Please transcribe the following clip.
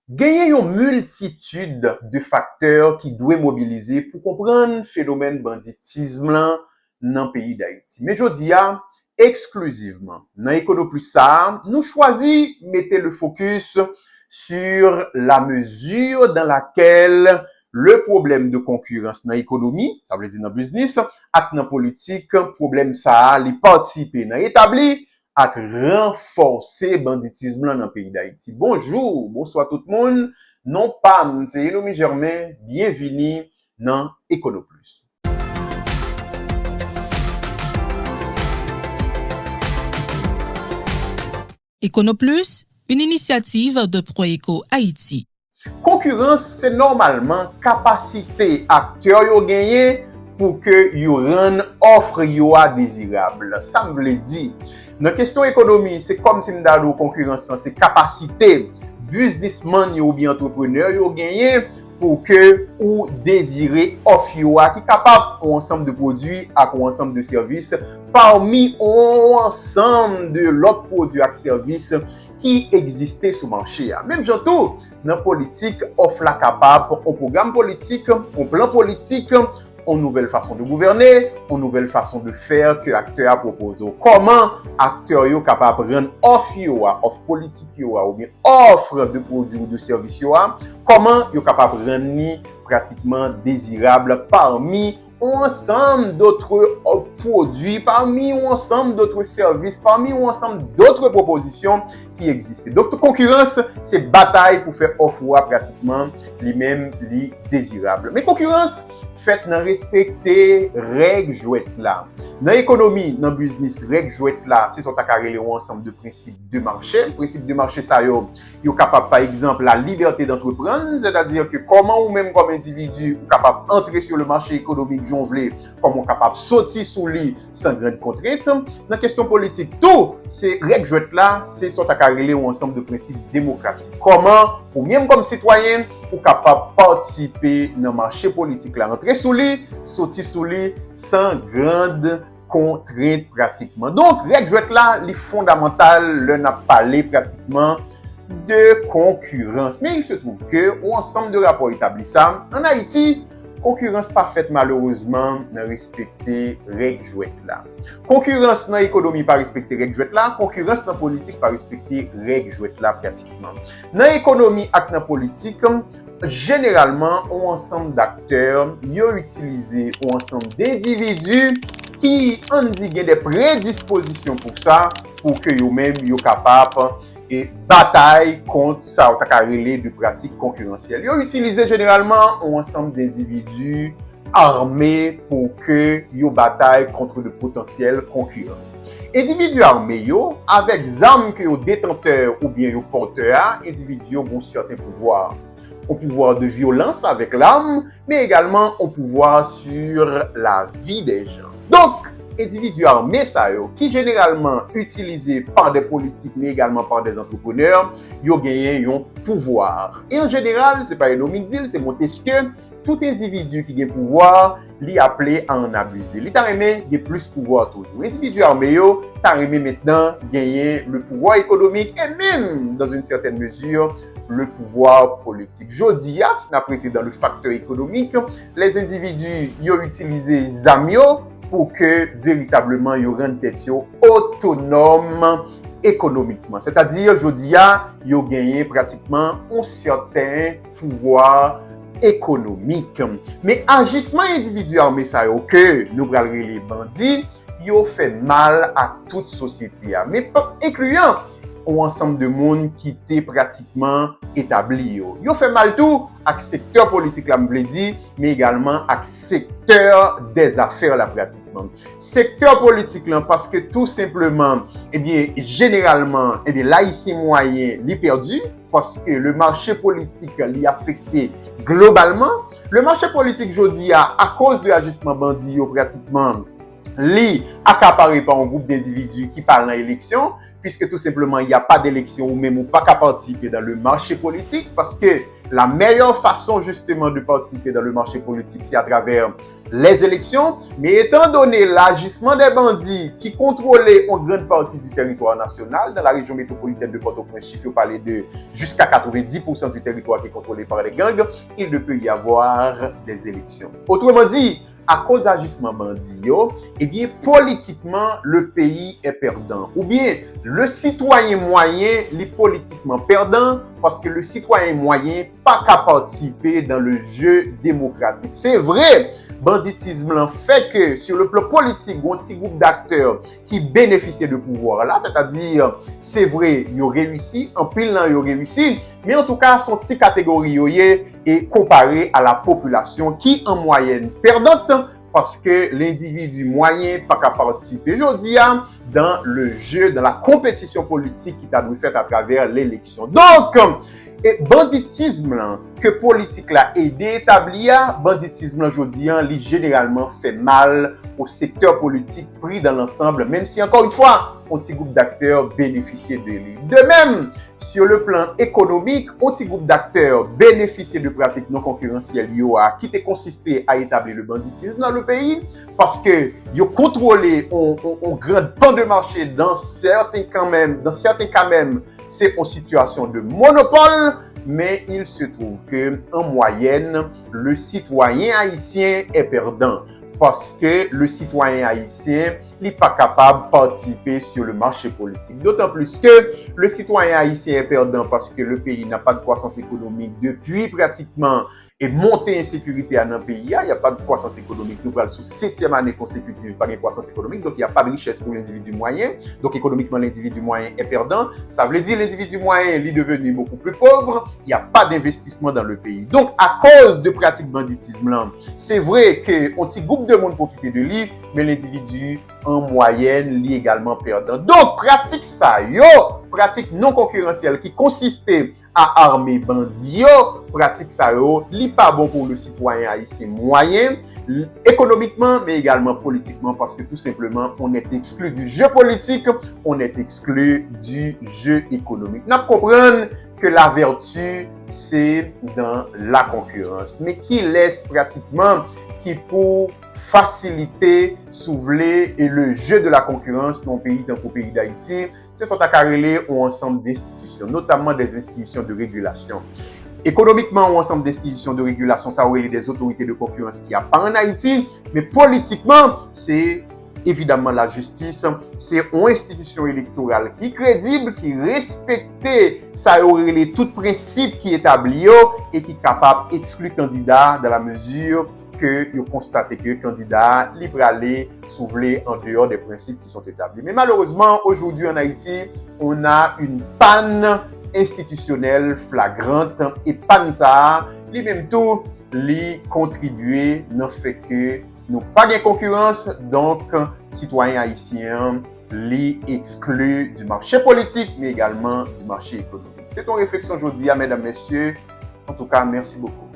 Genyen yon multitude de facteurs qui doivent mobiliser pour comprendre le phénomène banditisme dans le pays d'Haïti. Mais je dis exclusivement dans EconoPlus ça, nous choisi mettre le focus sur la mesure dans laquelle le problème de concurrence dans l'économie, ça veut dire dans le business, et dans la politique, problème ça, les participer dans établi à renforcer le banditisme dans le pays d'Haïti. Bonjour, bonsoir tout le monde. Non pas, c'est Elomi Germain. Bienvenue dans EconoPlus. EconoPlus, une initiative de Proeco Haïti. Concurrence, c'est normalement capacité acteur yo gagné pour que yo rende offre yo a désirable. Ça me veut dire, dans question économie, c'est comme si m'dalo concurrence, c'est capacité businessman yo ou bien entrepreneur yo gagné pour que ou désirer offre yo a qui capable un ensemble de produits à un ensemble de services parmi un ensemble de l'autre produits et services qui existaient sur le marché. Même surtout dans la politique, offre la capable un programme politique, un plan politique, une nouvelle façon de gouverner, une nouvelle façon de faire que acteurs proposent. Comment acteurs sont capables de rendre offre politique ou bien offre de produits ou de services, comment ils sont capables de rendre pratiquement désirable parmi un ensemble d'autres produits, parmi un ensemble d'autres services, parmi un ensemble d'autres propositions qui existent. Donc, concurrence, c'est bataille pour faire offre pratiquement les mêmes, les désirables. Mais concurrence, fait dans respecter règles jouettes là. Dans l'économie, dans le business, règles jouettes là, c'est son tacaré un ensemble de principes de marché. Principe de marché ça yo capable par exemple la liberté d'entreprendre, c'est-à-dire que comment ou même comme individu ou capable entrer sur le marché économique jonglé, comment capable sortir sous lui sans grande contrainte. Dans la question politique, tout ces règles jouettes là, c'est son tacaré un ensemble de principes démocratiques. Comment ou même comme citoyen ou capable participer dans le marché politique là, entrer sous lui, sortir sous lui sans grande contrainte pratiquement. Donc, règle jouette là, les fondamentales, le n'a parlé pratiquement de concurrence. Mais il se trouve que, au ensemble de rapports établis ça, en Haïti, concurrence pas faite malheureusement dans respecter règle jouette là. Concurrence dans l'économie pas respecter règle jouette là, concurrence dans politique pas respecter règle jouette là pratiquement. Dans l'économie et dans politique, généralement, un ensemble d'acteurs, ils ont utilisé un ensemble d'individus qui ont des prédispositions pour ça, pour que eux-mêmes soient capables et bataille contre ça, de pratiques concurrentielles. Ils ont utilisé généralement un ensemble d'individus armés pour que ils bataillent contre de potentiels concurrents. Individus armés, avec armes que les détenteurs ou bien les porteurs, individus ont un certain pouvoir. Un pouvoir de violence avec l'arme, mais également un pouvoir sur la vie des gens. Donc, individus armés, qui généralement utilisés par des politiques, mais également par des entrepreneurs, ils ont gagné un pouvoir. Et en général, ce n'est pas un dit, c'est Montesquieu, tout individu qui a un pouvoir, l'y appelé à en abuser. Il t'a aimé de plus pouvoir toujours. Individu armé, t'a aimé maintenant gagner le pouvoir économique et même, dans une certaine mesure, le pouvoir politique. Jodi, si on a prêté dans le facteur économique, les individus ont utilisé Zamio pour que véritablement ils rendent tête autonome économiquement. C'est-à-dire, jodi, ils ont gagné pratiquement un certain pouvoir économique. Mais agissement individuel armé ça que nous prenons les bandits, ils ont fait mal à toute société, mais pas incluant un ensemble de monde qui était pratiquement établi. Ils ont fait mal tout avec le secteur politique, là, mais également avec le secteur des affaires, là, pratiquement. Secteur politique, là, parce que tout simplement, généralement, l'haïtien moyen l'est perdu, parce que le marché politique l'est affecté globalement. Le marché politique, je dis, à cause de l'agissement bandit, pratiquement, li accaparé par un groupe d'individus qui parlent dans l'élection, puisque tout simplement il n'y a pas d'élection ou même ou pas qu'à participer dans le marché politique, parce que la meilleure façon justement de participer dans le marché politique, c'est à travers les élections. Mais étant donné l'agissement des bandits qui contrôlaient une grande partie du territoire national, dans la région métropolitaine de Port-au-Prince, il faut parler de jusqu'à 90% du territoire qui est contrôlé par les gangs, il ne peut y avoir des élections. Autrement dit, à cause d'agissement bandit, eh bien, politiquement, le pays est perdant. Ou bien, le citoyen moyen est politiquement perdant parce que le citoyen moyen pas qu'à participer dans le jeu démocratique. C'est vrai, banditisme fait que sur le plan politique, il y a un petit groupe d'acteurs qui bénéficient de pouvoir là, c'est-à-dire, c'est vrai, ils ont réussi, en pile ils ont réussi, mais en tout cas, son petit catégorie est comparé à la population qui, en moyenne, perdante parce que l'individu moyen pas qu'à participer aujourd'hui dans le jeu, dans la compétition politique qui t'a dû faire à travers l'élection. Donc, et banditisme là, que politique là aidé établir, banditisme aujourd'hui, lui généralement fait mal au secteur politique pris dans l'ensemble, même si encore une fois, un petit groupe d'acteurs bénéficiait de lui. De même, sur le plan économique, un petit groupe d'acteurs bénéficiait de pratiques non concurrentielles qui étaient consisté à établir le banditisme dans le pays parce que ils contrôlé un grand pan de marché dans certains cas même, c'est en situation de monopole, mais il se trouve que en moyenne, le citoyen haïtien est perdant parce que le citoyen haïtien n'est pas capable de participer sur le marché politique. D'autant plus que le citoyen haïtien est perdant parce que le pays n'a pas de croissance économique depuis pratiquement et montée insécurité dans le pays. Il n'y a pas de croissance économique. Nous parlons sous 7e année consécutive, pas de croissance économique. Donc, il n'y a pas de richesse pour l'individu moyen. Donc, économiquement, l'individu moyen est perdant. Ça veut dire que l'individu moyen est devenu beaucoup plus pauvre. Il n'y a pas d'investissement dans le pays. Donc, à cause de pratiques banditisme, c'est vrai qu'un petit groupe de monde profite de lui, mais l'individu en moyenne, lui également perdant. Donc, pratique ça, pratique non concurrentielle qui consistait à armer bandits, pratique ça, li pas bon pour le citoyen haïtien moyen, économiquement, mais également politiquement, parce que tout simplement, on est exclu du jeu politique, on est exclu du jeu économique. Nous comprenons que la vertu, c'est dans la concurrence, mais qui laisse pratiquement, qui pour faciliter, soulever et le jeu de la concurrence dans le pays, dans le pays d'Haïti, ce sont à carreler un ensemble d'institutions, notamment des institutions de régulation. Économiquement, un ensemble d'institutions de régulation, ça aurait des autorités de concurrence qu'il n'y a pas en Haïti, mais politiquement, c'est évidemment la justice, c'est une institution électorale qui est crédible, qui respecte, ça aurait les tout principes qui établit et qui est capable d'exclure candidat dans la mesure que vous constatez que le candidat libre aller s'ouvrir en dehors des principes qui sont établis. Mais malheureusement, aujourd'hui en Haïti, on a une panne institutionnelle flagrante et panne ça, lui-même tout, lui contribuer n'en fait que nous pas de concurrence, donc citoyens haïtiens les exclus du marché politique, mais également du marché économique. C'est une réflexion aujourd'hui, mesdames, messieurs. En tout cas, merci beaucoup.